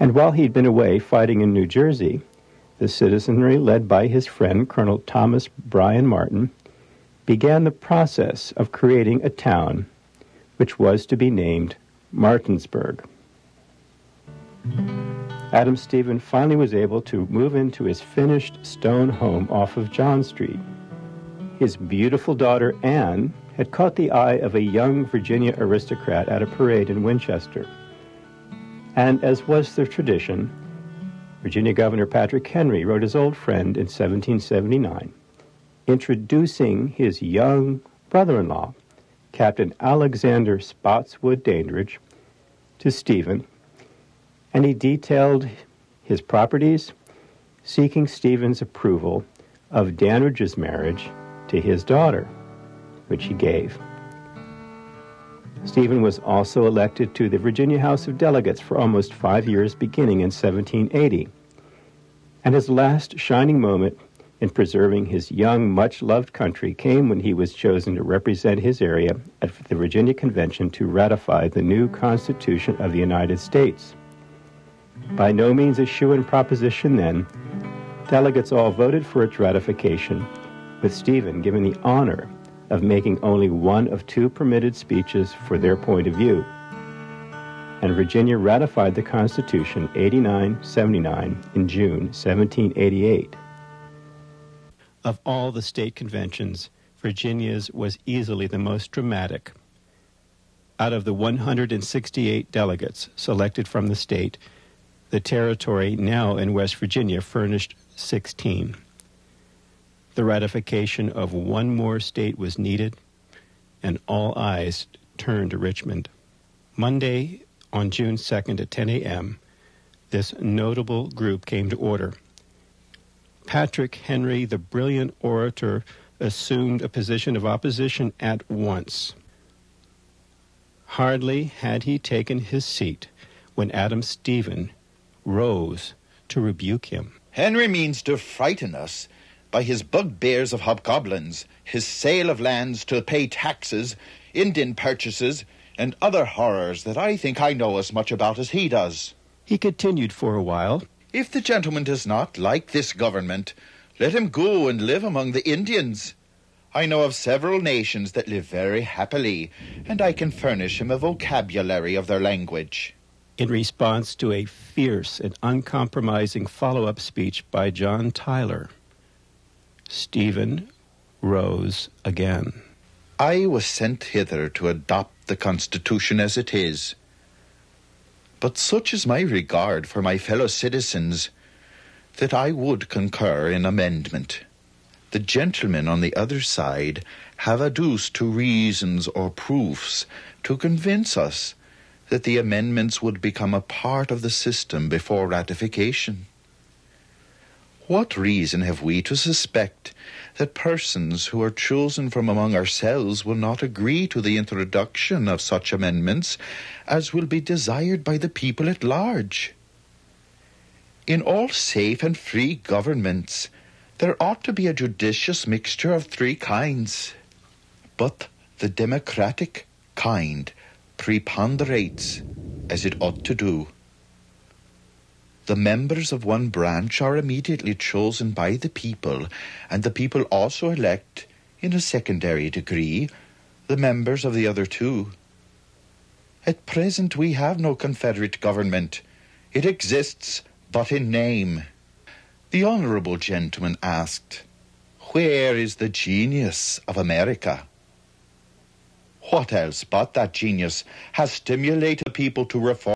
And while he'd been away fighting in New Jersey, the citizenry, led by his friend Colonel Thomas Bryan Martin, began the process of creating a town which was to be named Martinsburg. Adam Stephen finally was able to move into his finished stone home off of John Street. His beautiful daughter, Anne, had caught the eye of a young Virginia aristocrat at a parade in Winchester. And as was the tradition, Virginia Governor Patrick Henry wrote his old friend in 1779, introducing his young brother-in-law, Captain Alexander Spotswood Dandridge, to Stephen, and he detailed his properties, seeking Stephen's approval of Dandridge's marriage to his daughter, which he gave. Stephen was also elected to the Virginia House of Delegates for almost 5 years, beginning in 1780. And his last shining moment in preserving his young, much-loved country came when he was chosen to represent his area at the Virginia Convention to ratify the new Constitution of the United States. By no means a shoo-in proposition then, delegates all voted for its ratification, with Stephen given the honor of making only one of 2 permitted speeches for their point of view. And Virginia ratified the Constitution 89-79 in June 1788. Of all the state conventions, Virginia's was easily the most dramatic. Out of the 168 delegates selected from the state, the territory now in West Virginia furnished 16. The ratification of one more state was needed, and all eyes turned to Richmond. Monday, on June 2nd at 10 a.m., this notable group came to order. Patrick Henry, the brilliant orator, assumed a position of opposition at once. Hardly had he taken his seat when Adam Stephen rose to rebuke him. Henry means to frighten us by his bugbears of hobgoblins, his sale of lands to pay taxes, Indian purchases, and other horrors that I think I know as much about as he does. He continued for a while. If the gentleman does not like this government, let him go and live among the Indians. I know of several nations that live very happily, and I can furnish him a vocabulary of their language. In response to a fierce and uncompromising follow-up speech by John Tyler, Stephen rose again. I was sent hither to adopt the Constitution as it is. But such is my regard for my fellow citizens that I would concur in amendment. The gentlemen on the other side have adduced to reasons or proofs to convince us that the amendments would become a part of the system before ratification. What reason have we to suspect that persons who are chosen from among ourselves will not agree to the introduction of such amendments as will be desired by the people at large? In all safe and free governments, there ought to be a judicious mixture of 3 kinds. But the democratic kind preponderates, as it ought to do. The members of one branch are immediately chosen by the people, and the people also elect, in a secondary degree, the members of the other 2. At present we have no confederate government. It exists but in name. The honourable gentleman asked, "Where is the genius of America?" What else but that genius has stimulated people to reform